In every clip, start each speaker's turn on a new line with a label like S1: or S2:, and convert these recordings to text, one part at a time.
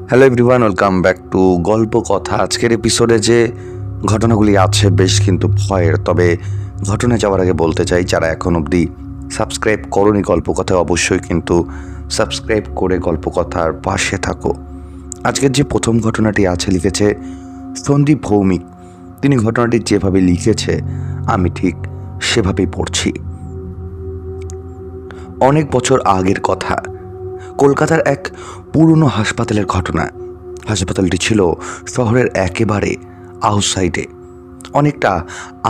S1: Hello everyone, welcome back to গল্প কথা। আজকের এপিসোডে যে ঘটনাগুলি আছে বেশ কিন্তু ভয়ের। তবে ঘটনা যাওয়ার আগে বলতে চাই, যারা এখন অবধি সাবস্ক্রাইব করোনি গল্প কথায়, অবশ্যই কিন্তু সাবস্ক্রাইব করে গল্প কথার পাশে থাকো। আজকের যে প্রথম ঘটনাটি আছে লিখেছে সন্দীপ ভৌমিক। তিনি ঘটনাটি যেভাবে লিখেছে আমি ঠিক সেভাবেই পড়ছি। অনেক বছর আগের কথা, কলকাতার এক পুরনো হাসপাতালের ঘটনা। হাসপাতালটি ছিল শহরের একেবারে আউটসাইডে, অনেকটা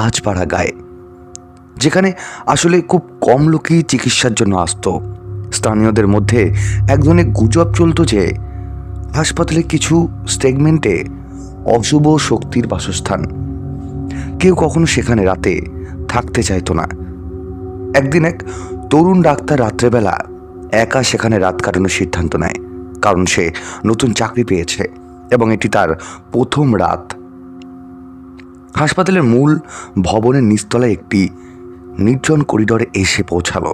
S1: আজপাড়া গায়ে, যেখানে আসলে খুব কম লোকই চিকিৎসার জন্য আসতো। স্থানীয়দের মধ্যে একজনের গুজব চলতো যে হাসপাতালের কিছু সেগমেন্টে অশুভ শক্তির বাসস্থান। কেউ কখনো সেখানে রাতে থাকতে চাইতো না। একদিন এক তরুণ ডাক্তার রাত্রেবেলা একা সেখানে রাত কাটানোর সিদ্ধান্ত নেয়, কারণ সে নতুন চাকরি পেয়েছে এবং এটি তার প্রথম রাত। হাসপাতালের মূল ভবনের নিচতলায় একটি নির্জন করিডরে এসে পৌঁছালো।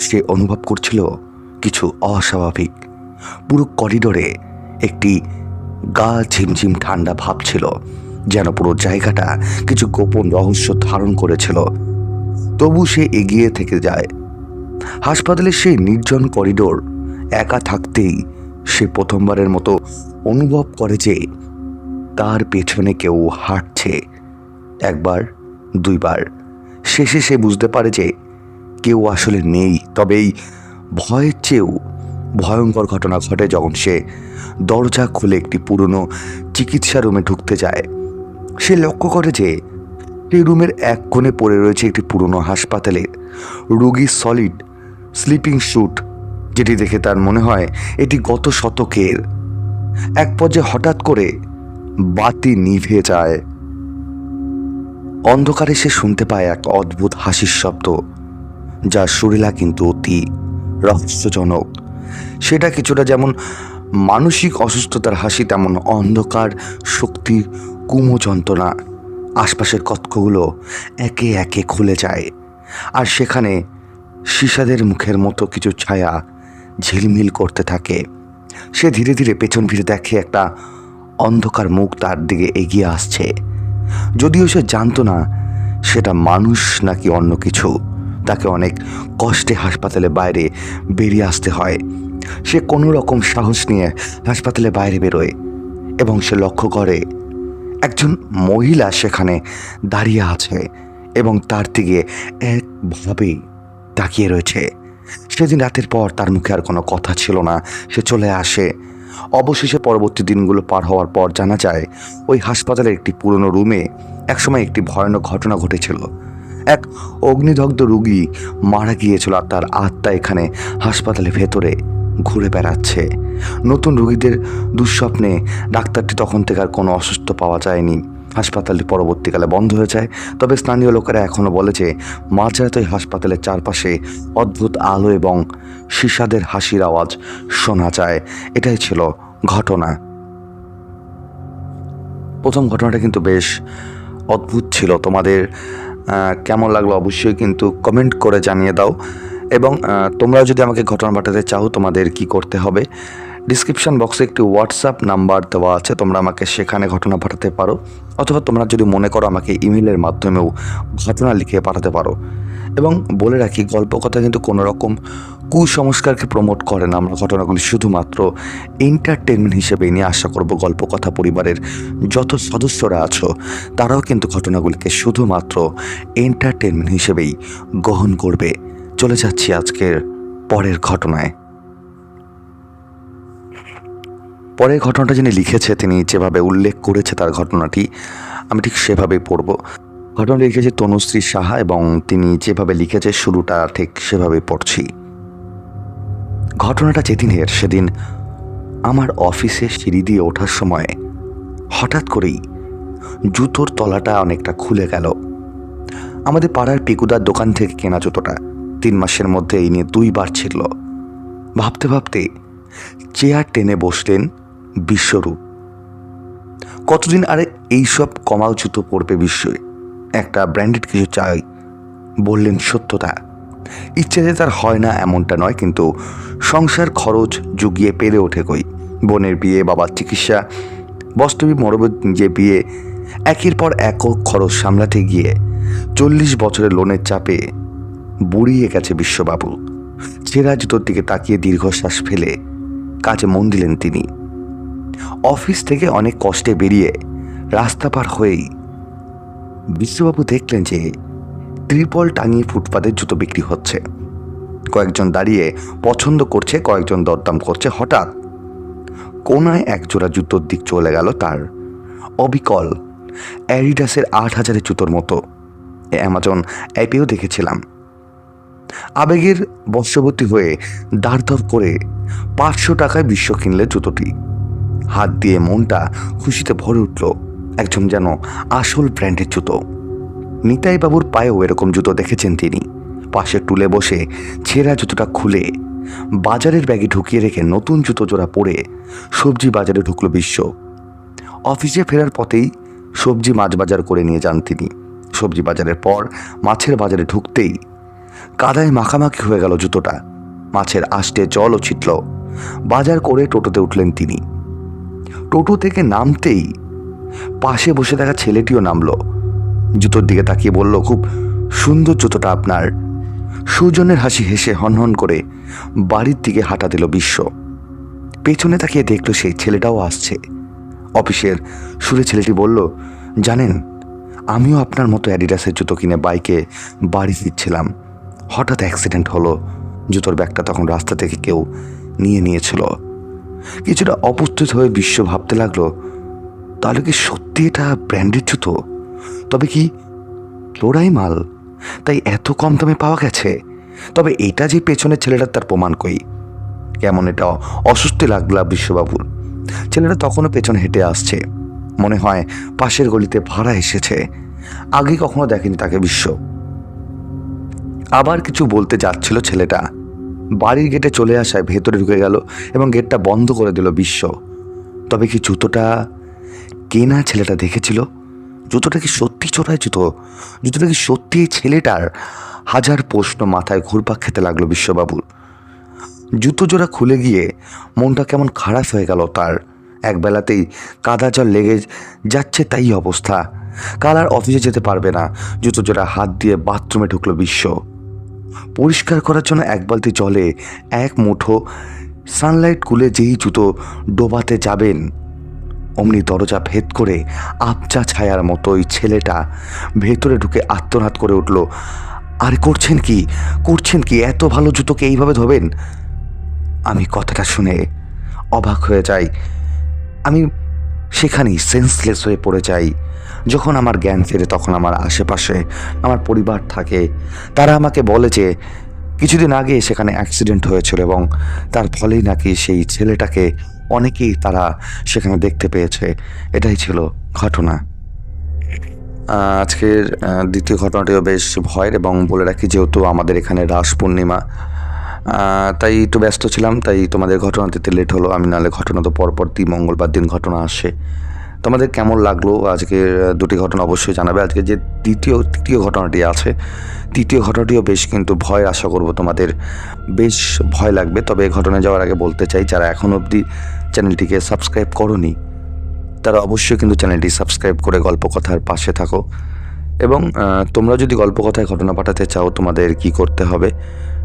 S1: সে অনুভব করছিল কিছু অস্বাভাবিক। পুরো করিডরে একটি গা ঝিমঝিম ঠান্ডা ভাব ছিল, যেন পুরো জায়গাটা কিছু গোপন রহস্য ধারণ করেছিল। তবু সে এগিয়ে থেকে যায়। হাসপাতালের সেই নির্জন করিডোর একা থাকতেই সে প্রথমবারের মতো অনুভব করে যে তার পেছনে কেউ হাঁটছে। একবার, দুইবার, শেষে সে বুঝতে পারে যে কেউ আসলে নেই। তবে এই ভয়ের চেয়েও ভয়ঙ্কর ঘটনা ঘটে যখন সে দরজা খুলে একটি পুরনো চিকিৎসা রুমে ঢুকতে যায়। সে লক্ষ্য করে যে এই রুমের এক কোণে পড়ে রয়েছে একটি পুরনো হাসপাতালের রোগীর সলিড স্লিপিং স্যুট, যেটি দেখে তার মনে হয় এটি গত শতকের। এক পর্যায়ে হঠাৎ করে বাতি নিভে যায়। অন্ধকারে সে শুনতে পায় এক অদ্ভুত হাসির শব্দ, যার সুরেলা কিন্তু অতি রহস্যজনক। সেটা কিছুটা যেমন মানসিক অসুস্থতার হাসি, তেমন অন্ধকার শক্তির কুমযন্ত্রণা। আশপাশের কক্ষগুলো একে একে খুলে যায়, আর সেখানে শিশাদের মুখের মতো কিছু ছায়া ঝিলমিল করতে থাকে। সে ধীরে ধীরে পেছন ফিরে দেখে একটা অন্ধকার মুখ তার দিকে এগিয়ে আসছে। যদিও সে জানতো না সেটা মানুষ নাকি অন্য কিছু। তাকে অনেক কষ্টে হাসপাতালে বাইরে বেরিয়ে আসতে হয়। সে কোনো রকম সাহস নিয়ে হাসপাতালে বাইরে বেরোয় এবং সে লক্ষ্য করে একজন মহিলা সেখানে দাঁড়িয়ে আছে এবং তার দিকে একভাবে তাকিয়ে রয়েছে। সেদিন রাতের পর তার মুখে আর কোনো কথা ছিল না। সে চলে আসে। অবশেষে পরবর্তী দিনগুলো পার হওয়ার পর জানা যায় ওই হাসপাতালের একটি পুরনো রুমে একসময় একটি ভয়ানক ঘটনা ঘটেছিল। এক অগ্নিদগ্ধ রোগী মারা গিয়েছিল, আর তার আত্মা এখানে হাসপাতালের ভেতরে ঘুরে বেড়াচ্ছে। নতুন রোগীদের দুঃস্বপ্নে ডাক্তারটি তখন থেকে আর কোনো অসুস্থ পাওয়া যায়নি। হাসপাতালটি পরবর্তীকালে বন্ধ হয়ে যায়। তবে স্থানীয় লোকেরা এখনও বলে যে মাঝরাতে ওই হাসপাতালের চারপাশে অদ্ভুত আলো এবং শিশাদের হাসির আওয়াজ শোনা যায়। এটাই ছিল ঘটনা। প্রথম ঘটনাটা কিন্তু বেশ অদ্ভুত ছিল। তোমাদের কেমন লাগলো অবশ্যই কিন্তু কমেন্ট করে জানিয়ে দাও। এবং তোমরা যদি আমাকে ঘটনা পাঠাতে চাও, তোমাদের কি করতে হবে, ডিসক্রিপশন বক্সে একটি হোয়াটসঅ্যাপ নাম্বার দেওয়া আছে, তোমরা আমাকে সেখানে ঘটনা পাঠাতে পারো। অথবা তোমরা যদি মনে করো আমাকে ইমেলের মাধ্যমেও ঘটনা লিখে পাঠাতে পারো। এবং বলে রাখি, গল্প কথা কিন্তু কোনো রকম কুসংস্কারকে প্রমোট করে না। আমরা ঘটনাগুলি শুধুমাত্র এন্টারটেনমেন্ট হিসেবে নিয়ে আশা করব গল্প কথা পরিবারের যত সদস্যরা আছো তারাও কিন্তু ঘটনাগুলিকে শুধুমাত্র এন্টারটেনমেন্ট হিসেবেই গ্রহণ করবে। চলে যাচ্ছি আজকের পরের ঘটনায়। পরের ঘটনাটা যিনি লিখেছে, তিনি যেভাবে উল্লেখ করেছে তার ঘটনাটি আমি ঠিক সেভাবেই পড়ব। ঘটনাটি লিখেছে তনুশ্রী সাহা এবং তিনি যেভাবে লিখেছে শুরুটা ঠিক সেভাবেই পড়ছি। ঘটনাটা যেদিনের, সেদিন আমার অফিসে সিঁড়ি দিয়ে ওঠার সময় হঠাৎ করেই জুতোর তলাটা অনেকটা খুলে গেল। আমাদের পাড়ার পিকুদার দোকান থেকে কেনা জুতোটা 3 মাসের মধ্যে এই নিয়ে 2 বার ছিল। ভাবতে ভাবতে চেয়ার টেনে বসলেন বিশ্বরূপ। কতদিন আরে এইসব কমাল জুতো পরবে বিশ্বই, একটা ব্র্যান্ডেড কিছু চাই, বললেন সত্যতা। ইচ্ছে যে তার হয় না এমনটা নয়, কিন্তু সংসার খরচ জুগিয়ে পেরে ওঠে কই। বোনের বিয়ে, বাবার চিকিৎসা, বাস্তবিক মরবত যে বিয়ে, একের পর একক খরচ সামলাতে গিয়ে 40 বছরের লোনের চাপে বুড়িয়ে গেছে বিশ্ববাবু। ছেঁড়া জুতোর দিকে তাকিয়ে দীর্ঘশ্বাস ফেলে কাজে মন দিলেন তিনি। অফিস থেকে অনেক কষ্টে বেরিয়ে রাস্তা পার হয়েই বিশ্ববাবু দেখলেন যে ত্রিপল টাঙিয়ে ফুটপাতের জুতো বিক্রি হচ্ছে। কয়েকজন দাঁড়িয়ে পছন্দ করছে, কয়েকজন দরদাম করছে। হঠাৎ কোনায় এক জোড়া জুতোর দিক চলে গেল তার। অবিকল অ্যাডিডাসের 8000-এর জুতোর মতো। অ্যামাজন অ্যাপেও দেখেছিলাম। আবেগের বশবর্তী হয়ে দাঁড় করে 500 টাকায় বিশ্ব কিনলে জুতোটি। হাত দিয়ে মনটা খুশিতে ভরে উঠল। একজন যেন আসল ব্র্যান্ডের জুতো। নিতাই বাবুর পায়েও এরকম জুতো দেখেছেন তিনি। পাশে টুলে বসে ছেঁড়া জুতোটা খুলে বাজারের ব্যাগে ঢুকিয়ে রেখে নতুন জুতো জোড়া পরে সবজি বাজারে ঢুকলো বিশ্ব। অফিসে ফেরার পথেই সবজি মাছ বাজার করে নিয়ে যান তিনি। সবজি বাজারের পর মাছের বাজারে ঢুকতেই কাদায় মাখামাখি হয়ে গেল জুতোটা। মাছের আষ্টে জলও ছিটল। বাজার করে টোটোতে উঠলেন তিনি। টোটো থেকে নামতেই পাশে বসে থাকা ছেলেটিও নামলো। জুতোর দিকে তাকিয়ে বলল, খুব সুন্দর জুতোটা আপনার। সৌজন্যের হাসি হেসে হনহন করে বাড়ির দিকে হাঁটা দিল বিশ্ব। পেছনে তাকিয়ে দেখল সেই ছেলেটাও আসছে। অফিসের সুরে ছেলেটি বলল, জানেন, আমিও আপনার মতো অ্যাডিডাসের জুতো কিনে বাইকে বাড়ি ফিরছিলাম। হঠাৎ অ্যাক্সিডেন্ট হলো। জুতোর ব্যাগটা তখন রাস্তা থেকে কেউ নিয়েছিল। কিছুটা অপ্রস্তুত হয়ে বিশ্ব ভাবতে লাগলো, তাহলে কি সত্যি এটা ব্র্যান্ডের জুতো? তবে কি ক্লোরাই মাল, তাই এত কম দামে পাওয়া গেছে? তবে এটা যে পেছনের ছেলেটার, তার প্রমাণ কই? কেমন এটা অস্বস্তি লাগলো বিশ্ববাবুর। ছেলেটা তখনও পেছনে হেঁটে আসছে। মনে হয় পাশের গলিতে ভাড়া এসেছে। আগে কখনো দেখেনি তাকে বিশ্ব। আবার কিছু বলতে যাচ্ছিল ছেলেটা। বাড়ির গেটে চলে আসায় ভেতরে ঢুকে গেল এবং গেটটা বন্ধ করে দিল বিশ্ব। তবে কি জুতোটা কেনা ছেলেটা দেখেছিল? জুতোটা কি সত্যি চোরাই জুতো? জুতোটা কি সত্যি এই ছেলেটার? হাজার প্রশ্ন মাথায় ঘুরপাক খেতে লাগলো বিশ্ববাবুর। জুতো জোড়া খুলে গিয়ে মনটা কেমন খারাপ হয়ে গেল তার। একবেলাতেই কাদা জল লেগে যাচ্ছে, তাই অবস্থা। কাল আর অফিসে যেতে পারবে না। জুতো জোড়া হাত দিয়ে বাথরুমে ঢুকলো বিশ্ব। পরিষ্কার করার জন্য এক বালতি জলে এক মুঠো সানলাইট গুলে যেই জুতো ডোবাতে যাবেন, অমনি দরজা ভেদ করে আবজা ছায়ার মতো ওই ছেলেটা ভেতরে ঢুকে আত্মনাদ করে উঠল, আরে করছেন কি? এত ভালো জুতোকে এইভাবে ধোবেন? আমি কথাটা শুনে অবাক হয়ে যাই। আমি সেখানেই সেন্সলেস হয়ে পড়ে যাই। যখন আমার জ্ঞান ফেরে তখন আমার আশেপাশে আমার পরিবার থাকে। তারা আমাকে বলে যে কিছুদিন আগে সেখানে অ্যাক্সিডেন্ট হয়েছিল এবং তার ফলেই নাকি সেই ছেলেটাকে অনেকেই তারা সেখানে দেখতে পেয়েছে। এটাই ছিল ঘটনা। আজকের দ্বিতীয় ঘটনাটিও বেশ ভয়ের, এবং বলে রাখি যেহেতু আমাদের এখানে রাস পূর্ণিমা, তাই একটু ব্যস্ত ছিলাম, তাই তোমাদের ঘটনা দিতে লেট হলো। আমি নাহলে ঘটনা তো পরপর মঙ্গলবার দিন ঘটনা আসে। তোমাদের কেমন লাগলো আজকের দুটি ঘটনা অবশ্যই জানাবে। আজকে যে তৃতীয় ঘটনাটি আছে, তৃতীয় ঘটনাটিও বেশ কিন্তু ভয়, আশা করব তোমাদের বেশ ভয় লাগবে। তবে ঘটনায় যাওয়ার আগে বলতে চাই, যারা এখনও অবধি চ্যানেলটিকে সাবস্ক্রাইব করোনি তারা অবশ্যই কিন্তু চ্যানেলটি সাবস্ক্রাইব করে গল্পকথার পাশে থাকো। এবং তোমরা যদি গল্পকথায় ঘটনা পাঠাতে চাও, তোমাদের কি করতে হবে,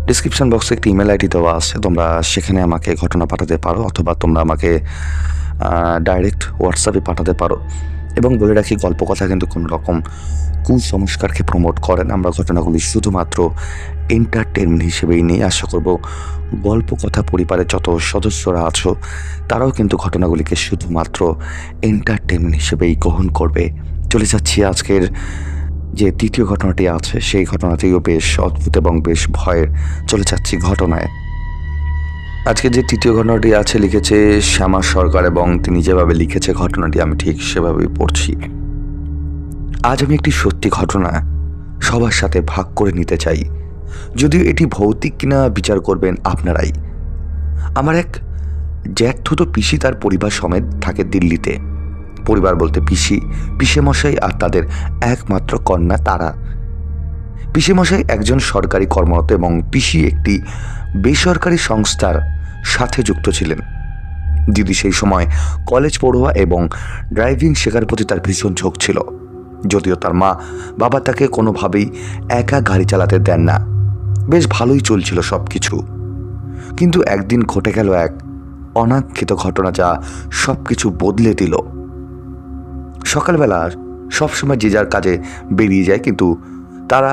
S1: ডিসক্রিপশন বক্সে একটি ইমেল আইডি দেওয়া আছে, তোমরা সেখানে আমাকে ঘটনা পাঠাতে পারো, অথবা তোমরা আমাকে ডাইরেক্ট হোয়াটসঅ্যাপে পাঠাতে পারো। এবং বলে রাখি, গল্পকথা কিন্তু কোনো রকম কুসংস্কারকে প্রমোট করে না। আমরা ঘটনাগুলি শুধুমাত্র এন্টারটেনমেন্ট হিসেবেই নিই। আশা করব গল্পকথা পরিবারের যত সদস্যরা আছো তারাও কিন্তু ঘটনাগুলিকে শুধুমাত্র এন্টারটেনমেন্ট হিসেবেই গ্রহণ করবে। চলে যাচ্ছি আজকের যে তৃতীয় ঘটনাটি আছে, সেই ঘটনাটিও বেশ অদ্ভুত এবং বেশ ভয়ের। চলে যাচ্ছি ঘটনায়। আজকে যে তৃতীয় ঘটনাটি আছে লিখেছে শ্যামা সরকার, এবং তিনি যেভাবে লিখেছে ঘটনাটি আমি ঠিক সেভাবেই পড়ছি। আজ আমি একটি সত্যি ঘটনা সবার সাথে ভাগ করে নিতে চাই, যদিও এটি ভৌতিক কিনা বিচার করবেন আপনারাই। আমার এক জ্যাঠতুতো পিসি তার পরিবার সমেত থাকে দিল্লিতে। পরিবার বলতে পিসেমশাই আর তাদের একমাত্র কন্যা তারা। পিসেমশাই একজন সরকারি কর্মরত এবং পিসি একটি বেসরকারি সংস্থার সাথে যুক্ত ছিলেন। দিদি সেই সময় কলেজ পড়ুয়া এবং ড্রাইভিং শেখার প্রতি তার ভীষণ ঝোঁক ছিল। যদিও তার মা বাবা তাকে কোনোভাবেই একা গাড়ি চালাতে দেন না। বেশ ভালোই চলছিল সব কিছু। কিন্তু একদিন ঘটে গেল এক অনাকাঙ্ক্ষিত ঘটনা, যা সব কিছু বদলে দিল। সকালবেলা সবসময় যে যার কাজে বেরিয়ে যায়, কিন্তু তারা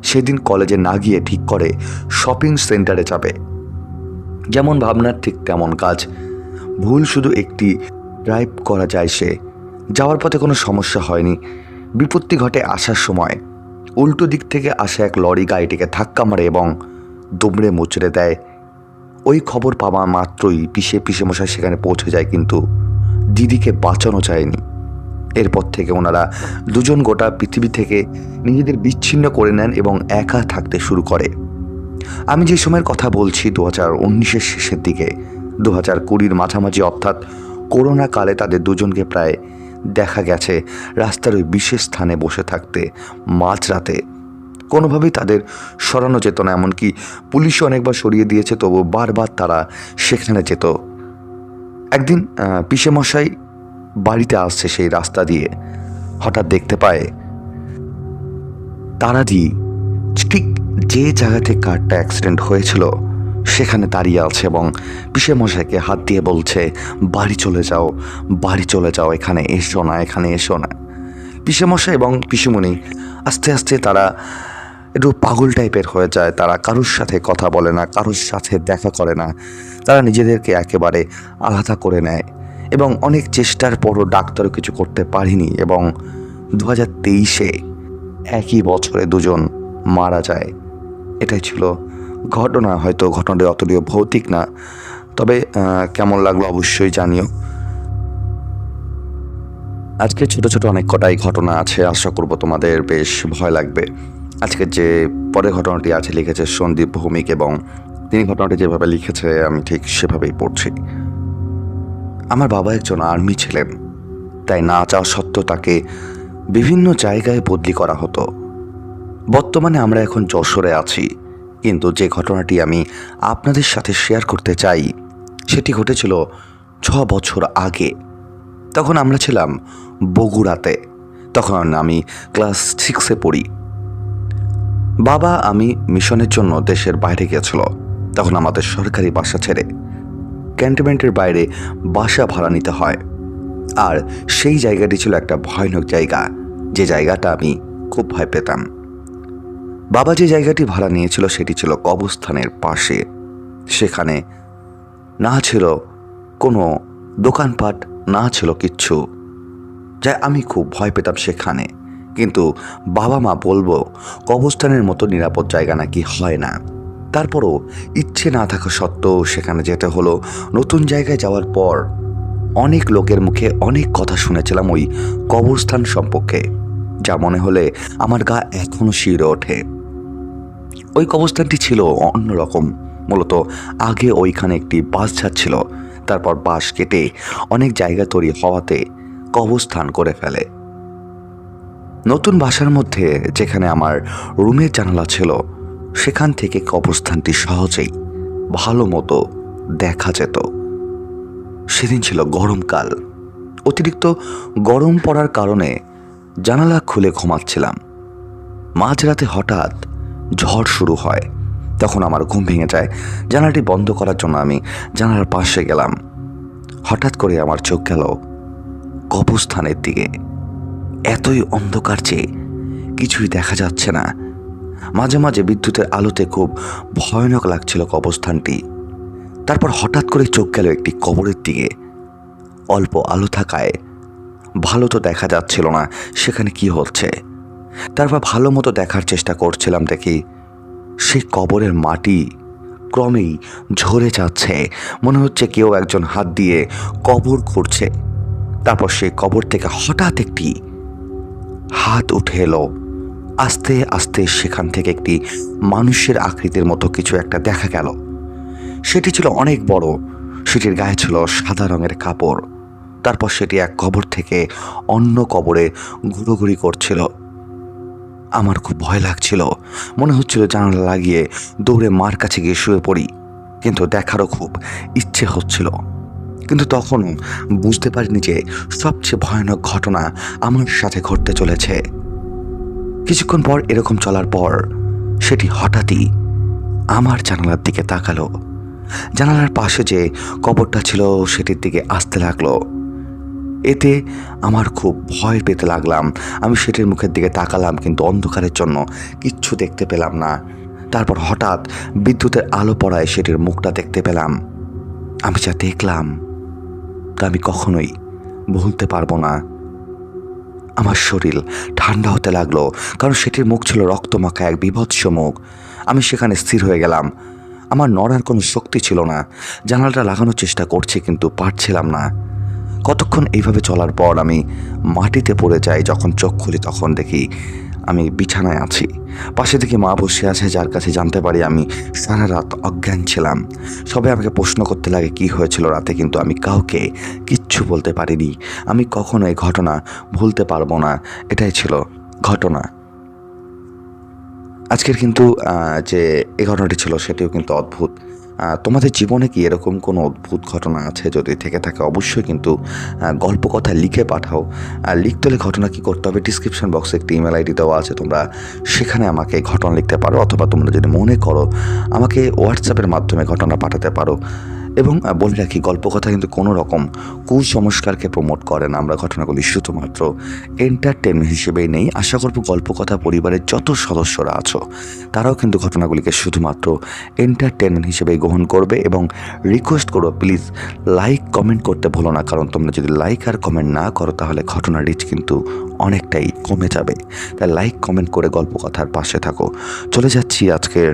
S1: সেদিন কলেজে না গিয়ে ঠিক করে শপিং সেন্টারে যাবে। যেমন ভাবনার ঠিক তেমন কাজ। ভুল শুধু একটি, ড্রাইভ করা যায় সে। যাওয়ার পথে কোনো সমস্যা হয়নি। বিপত্তি ঘটে আসার সময়। উল্টো দিক থেকে আসা এক লরি গাড়িটিকে ধাক্কা মারে এবং দুমড়ে মুচড়ে দেয়। ওই খবর পাওয়া মাত্রই পিসে মশাই সেখানে পৌঁছে যায়, কিন্তু দিদিকে বাঁচানো যায়নি। এরপর থেকে ওনারা দুজন গোটা পৃথিবী থেকে নিজেদের বিচ্ছিন্ন করে নেন এবং একা থাকতে শুরু করে। আমি যে সময়ের কথা বলছি 2019-এর শেষের দিকে, 2020-র মাঝামাঝি, অর্থাৎ করোনা কালে তাদের দুজনকে প্রায় দেখা গেছে রাস্তার ওই বিশেষ স্থানে বসে থাকতে মাঝরাতে। কোনোভাবেই তাদের সরানো যেত না, এমনকি পুলিশও অনেকবার সরিয়ে দিয়েছে, তবু বারবার তারা সেখানে যেত। একদিন পিসে মশাই বাড়িতে আসছে সেই রাস্তা দিয়ে, হঠাৎ দেখতে পায় তারাদি ঠিক যে জায়গাতে কারটা অ্যাক্সিডেন্ট হয়েছিল সেখানে দাঁড়িয়ে আছে এবং পিসে মশাইকে হাত দিয়ে বলছে, বাড়ি চলে যাও, বাড়ি চলে যাও, এখানে এসো না, এখানে এসো না। পিসে মশাই এবং পিসুমণি আস্তে আস্তে তারা একটু পাগল টাইপের হয়ে যায়। তারা কারোর সাথে কথা বলে না, কারোর সাথে দেখা করে না। তারা নিজেদেরকে একেবারে আলাদা করে নেয় এবং অনেক চেষ্টার পরও ডাক্তারও কিছু করতে পারেনি। এবং 2023-এ একই বছরে দুজন মারা যায়। এটাই ছিল ঘটনা। হয়তো ঘটনাটি অতটিও ভৌতিক না, তবে কেমন লাগলো অবশ্যই জানিও। আজকে ছোট ছোট অনেক কটাই ঘটনা আছে, আশা করব তোমাদের বেশ ভয় লাগবে। আজকে যে পরে ঘটনাটি আছে লিখেছে সন্দীপ ভৌমিক, এবং তিনি ঘটনাটি যেভাবে লিখেছে আমি ঠিক সেভাবেই পড়ছি। আমার বাবা একজন আর্মি ছিলেন, তাই না চাওয়া সত্ত্বেও তাকে বিভিন্ন জায়গায় বদলি করা হতো। বর্তমানে আমরা এখন যশোরে আছি, কিন্তু যে ঘটনাটি আমি আপনাদের সাথে শেয়ার করতে চাই সেটি ঘটেছিল 6 বছর আগে। তখন আমরা ছিলাম বগুড়াতে। তখন আমি ক্লাস 6-এ পড়ি। বাবা আমি মিশনের জন্য দেশের বাইরে গিয়েছিল। তখন আমাদের সরকারি বাসা ছেড়ে ক্যান্টনমেন্টের বাইরে বাসা ভাড়া নিতে হয়। আর সেই জায়গাটি ছিল একটা ভয়ানক জায়গা, যে জায়গাটা আমি খুব ভয় পেতাম। বাবা যে জায়গাটি ভাড়া নিয়েছিল সেটি ছিল কবরস্থানের পাশে। সেখানে না ছিল কোনো দোকানপাট, না ছিল কিচ্ছু, যা আমি খুব ভয় পেতাম সেখানে। কিন্তু বাবা মা বলবো কবরস্থানের মতো নিরাপদ জায়গা নাকি হয় না। তারপরও ইচ্ছে না থাকা সত্ত্বেও সেখানে যেতে হলো। নতুন জায়গায় যাওয়ার পর অনেক লোকের মুখে অনেক কথা শুনেছিলাম ওই কবরস্থান সম্পর্কে, যা মনে হলে আমার গা এখনো শিউরে ওঠে। ওই কবরস্থানটি ছিল অন্যরকম। মূলত আগে ওইখানে একটি বাস যাচ্ছিল, তারপর বাস কেটে অনেক জায়গা তৈরি হওয়াতে কবরস্থান করে ফেলে। নতুন বাসার মধ্যে যেখানে আমার রুমের জানালা ছিল, সেখান থেকে কবরস্থানটি সহজেই ভালো মতো দেখা যেত। সেদিন ছিল গরমকাল। অতিরিক্ত গরম পড়ার কারণে জানালা খুলে ঘুমাচ্ছিলাম। মাঝরাতে হঠাৎ ঝড় শুরু হয়। তখন আমার ঘুম ভেঙে যায়। জানালাটি বন্ধ করার জন্য আমি জানালার পাশে গেলাম। হঠাৎ করে আমার চোখ গেল কবরস্থানের দিকে। এতই অন্ধকার যে কিছুই দেখা যাচ্ছে না। মাঝে মাঝে বিদ্যুতের আলোতে খুব ভয়ানক লাগছিল কবরস্থানটি। তারপর হঠাৎ করে চোখ গেল একটি কবরের দিকে। অল্প আলো থাকায় ভালো তো দেখা যাচ্ছিল না সেখানে কি হচ্ছে। তারপর ভালো মতো দেখার চেষ্টা করছিলাম, দেখি সেই কবরের মাটি ক্রমেই ঝরে যাচ্ছে। মনে হচ্ছে কেউ একজন হাত দিয়ে কবর খুঁড়ছে। তারপর সেই কবর থেকে হঠাৎ একটি হাত উঠে এলো। আস্তে আস্তে সেখান থেকে একটি মানুষের আকৃতির মতো কিছু একটা দেখা গেল। সেটি ছিল অনেক বড়। সেটির গায়ে ছিল সাদা রঙের কাপড়। তারপর সেটি এক কবর থেকে অন্য কবরে ঘুরোঘুরি করছিল। আমার খুব ভয় লাগছিল। মনে হচ্ছিল জানালা লাগিয়ে দৌড়ে মার কাছে গিয়ে শুয়ে পড়ি, কিন্তু দেখারও খুব ইচ্ছে হচ্ছিল। কিন্তু তখনও বুঝতে পারিনি যে সবচেয়ে ভয়ানক ঘটনা আমার সাথে ঘটতে চলেছে। কিছুক্ষণ পর এরকম চলার পর সেটি হঠাৎই আমার জানালার দিকে তাকালো। জানালার পাশে যে কবরটা ছিল সেটির দিকে আসতে লাগলো। এতে আমার খুব ভয় পেতে লাগলাম। আমি সেটির মুখের দিকে তাকালাম, কিন্তু অন্ধকারের জন্য কিচ্ছু দেখতে পেলাম না। তারপর হঠাৎ বিদ্যুতের আলো পড়ায় সেটির মুখটা দেখতে পেলাম। আমি যা দেখলাম তা আমি কখনোই ভুলতে পারবো না। আমার শরীর ঠান্ডা হতে লাগলো, কারণ সেটির মুখ ছিল রক্তমাখা এক বীভৎস মুখ। আমি সেখানে স্থির হয়ে গেলাম। আমার নড়ার কোনো শক্তি ছিল না। জানালাটা লাগানোর চেষ্টা করছি, কিন্তু পারছিলাম না। কতক্ষণ এইভাবে চলার পর আমি মাটিতে পড়ে যাই। যখন চোখ খুলি তখন দেখি আমি বিছানায় আছি। পাশে দেখি মা বসে আছে, যার কাছে জানতে পারি আমি সারা রাত অজ্ঞান ছিলাম। সবাই আমাকে প্রশ্ন করতে লাগে কি হয়েছিল রাতে, কিন্তু আমি কাউকে কিচ্ছু বলতে পারিনি। আমি কখনো এই ঘটনা ভুলতে পারবো না। এটাই ছিল ঘটনা। আজকের কিন্তু যে এই ঘটনাটি ছিল সেটিও কিন্তু অদ্ভুত। তোমাদের জীবনে কি এরকম কোনো অদ্ভুত ঘটনা আছে? যদি থেকে থাকে অবশ্যই কিন্তু গল্প কথা লিখে পাঠাও। আর লিখতে হলে ঘটনা কী করতে হবে, ডিসক্রিপশন বক্সে একটি ইমেল আইডি দেওয়া আছে, তোমরা সেখানে আমাকে ঘটনা লিখতে পারো, অথবা তোমরা যদি মনে করো আমাকে হোয়াটসঅ্যাপের মাধ্যমে ঘটনা পাঠাতে পারো। এবং বলে রাখি, গল্প কথা কিন্তু কোনো রকম কুসংস্কারকে প্রমোট করে না। আমরা ঘটনাগুলি শুধুমাত্র এন্টারটেনমেন্ট হিসেবেই নেই। আশা করব গল্প কথা পরিবারের যত সদস্যরা আছো তারাও কিন্তু ঘটনাগুলিকে শুধুমাত্র এন্টারটেনমেন্ট হিসেবেই গ্রহণ করবে। এবং রিকোয়েস্ট করো, প্লিজ লাইক কমেন্ট করতে ভুলো না, কারণ তোমরা যদি লাইক আর কমেন্ট না করো তাহলে ঘটনার রিচ কিন্তু অনেকটাই কমে যাবে। তাই লাইক কমেন্ট করে গল্প কথার পাশে থাকো। চলে যাচ্ছি আজকের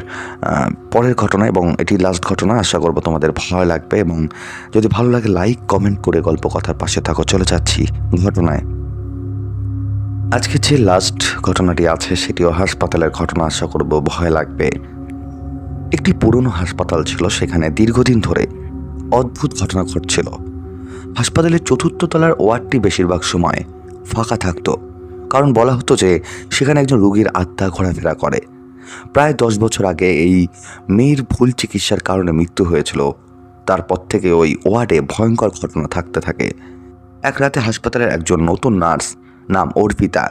S1: পরের ঘটনা, এবং এটি লাস্ট ঘটনা। আশা করব তোমাদের ভালো লাগবে, এবং যদি ভালো লাগে লাইক কমেন্ট করে গল্প কথার পাশে থাকো। চলে যাচ্ছি ঘটনায়। আজকে যে লাস্ট ঘটনাটি আছে সেটিও হাসপাতালের ঘটনা। আশা করব ভয় লাগবে। একটি পুরনো হাসপাতাল ছিল, সেখানে দীর্ঘদিন ধরে অদ্ভুত ঘটনা ঘটছিল। হাসপাতালের 4র্থ তলার ওয়ার্ডটি বেশিরভাগ সময় ফাঁকা থাকতো, কারণ বলা হতো যে সেখানে একজন রোগীর আত্মা ঘোরাফেরা করে। প্রায় 10 বছর আগে এই মেয়ের ভুল চিকিৎসার কারণে মৃত্যু হয়েছিল। তারপর থেকে ওই ওয়ার্ডে ভয়ঙ্কর ঘটনা থাকতে থাকে। এক রাতে হাসপাতালের একজন নতুন নার্স, নাম অর্পিতা,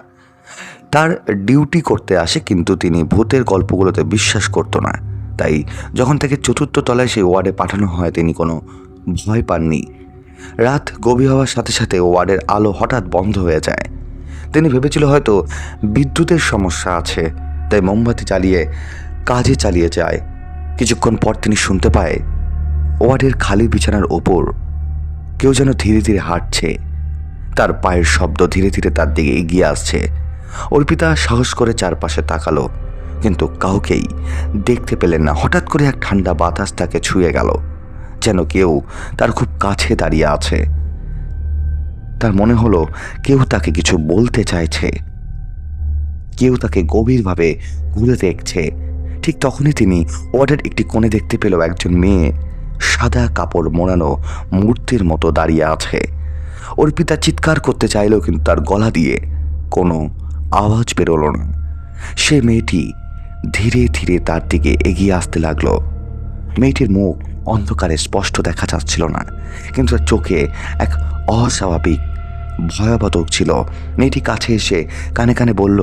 S1: তার ডিউটি করতে আসে, কিন্তু তিনি ভূতের গল্পগুলোতে বিশ্বাস করতো না। তাই যখন তাকে 4র্থ তলায় সেই ওয়ার্ডে পাঠানো হয় তিনি কোনো ভয় পাননি। রাত গভীর হওয়ার সাথে সাথে ওয়ার্ডের আলো হঠাৎ বন্ধ হয়ে যায়। তিনি ভেবেছিল হয়তো বিদ্যুতের সমস্যা আছে, তাই মোমবাতি জ্বালিয়ে কাজে চালিয়ে যায়। কিছুক্ষণ পর তিনি শুনতে পায় ওয়ার্ডের খালি বিছানার ওপর কেউ যেন ধীরে ধীরে হাঁটছে। তার পায়ের শব্দ ধীরে ধীরে তার দিকে এগিয়ে আসছে। অর্পিতা সাহস করে চারপাশে তাকালো, কিন্তু কাউকেই দেখতে পেলেন না। হঠাৎ করে এক ঠান্ডা বাতাস তাকে ছুঁয়ে গেল, যেন কেউ তার খুব কাছে দাঁড়িয়ে আছে। তার মনে হলো কেউ তাকে কিছু বলতে চাইছে, কেউ তাকে গভীরভাবে ঘুরে দেখছে। ঠিক তখনই তিনি ওয়ার্ডের একটি কোণে দেখতে পেল একজন মেয়ে সাদা কাপড় মোড়ানো মূর্তির মতো দাঁড়িয়ে আছে। অর্পিতা চিৎকার করতে চাইলেও কিন্তু তার গলা দিয়ে কোনো আওয়াজ বেরোলো না। সে মেয়েটি ধীরে ধীরে তার দিকে এগিয়ে আসতে লাগলো। মেয়েটির মুখ অন্ধকারে স্পষ্ট দেখা যাচ্ছিল না, কিন্তু তার চোখে এক অস্বাভাবিক ভয়াবহ ছিল। মেয়েটি কাছে এসে কানে কানে বলল,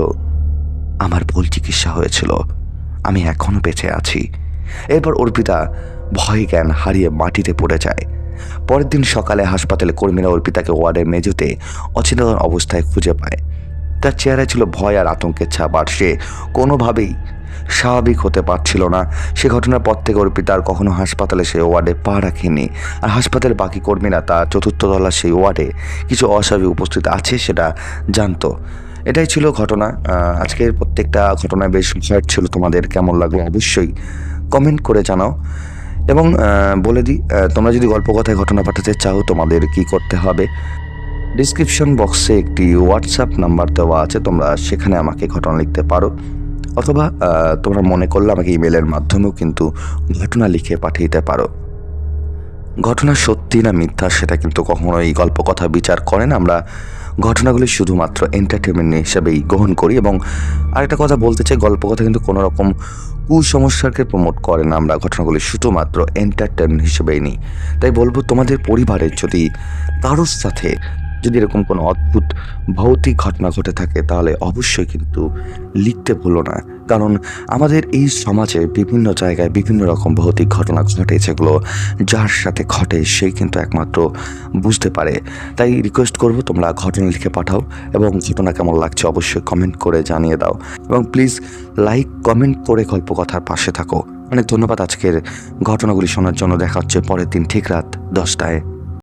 S1: আমার ভুল চিকিৎসা হয়েছিল, আমি এখনো বেঁচে আছি। এরপর অর্পিতা ভয় জ্ঞান হারিয়ে মাটিতে পড়ে যায়। পরের দিন সকালে হাসপাতালে কর্মীরা অর্পিতাকে ওয়ার্ডের মেঝেতে অচেতন অবস্থায় খুঁজে পায়। তার চেহারায় ছিল ভয় আর আতঙ্কের ছাপ, আর সে কোনোভাবেই স্বাভাবিক হতে পারছিল না। সে ঘটনার পর থেকে অর্পিতা আর কখনো হাসপাতালে সেই ওয়ার্ডে পা রাখেনি। আর হাসপাতালের বাকি কর্মীরা তার 4র্থ তলার সেই ওয়ার্ডে কিছু অস্বাভাবিক উপস্থিত আছে সেটা জানতো। এটাই ছিল ঘটনা। আজকের প্রত্যেকটা ঘটনায় বেশ ভয় ছিল। তোমাদের কেমন লাগলো অবশ্যই কমেন্ট করে জানাও। এবং বলে দিই, তোমরা যদি গল্প কথায় ঘটনা পাঠাতে চাও তোমাদের কি করতে হবে, ডিসক্রিপশন বক্সে একটি হোয়াটসঅ্যাপ নাম্বার দেওয়া আছে, তোমরা সেখানে আমাকে ঘটনা লিখতে পারো, অথবা তোমরা মনে করলে আমাকে ইমেলের মাধ্যমেও কিন্তু ঘটনা লিখে পাঠিয়ে দিতে পারো। ঘটনা সত্যি না মিথ্যা সেটা কিন্তু কখনোই গল্প কথা বিচার করে না। আমরা ঘটনাগুলি শুধুমাত্র এন্টারটেনমেন্ট হিসেবেই গ্রহণ করি। এবং আরেকটা কথা বলতে চাই, গল্প কথা কিন্তু কোনো রকম কুসংস্কারকে প্রমোট করে না, আমরা ঘটনাগুলি শুধুমাত্র এন্টারটেনমেন্ট হিসেবেই নিই। তাই বলবো, তোমাদের পরিবারের যদি কারোর সাথে যদি এরকম কোনো অদ্ভুত ভৌতিক ঘটনা ঘটে থাকে তাহলে অবশ্যই কিন্তু লিখতে ভুলো না। কারণ আমাদের এই সমাজে বিভিন্ন জায়গায় বিভিন্ন রকম ভৌতিক ঘটনা ঘটে, যেগুলো যার সাথে ঘটে সেই কিন্তু একমাত্র বুঝতে পারে। তাই রিকোয়েস্ট করব, তোমরা ঘটনা লিখে পাঠাও এবং ঘটনা কেমন লাগছে অবশ্যই কমেন্ট করে জানিয়ে দাও। এবং প্লিজ লাইক কমেন্ট করে গল্পকথার পাশে থাকো। অনেক ধন্যবাদ আজকের ঘটনাগুলি শোনার জন্য। দেখা হচ্ছে পরের দিন ঠিক রাত 10টায়।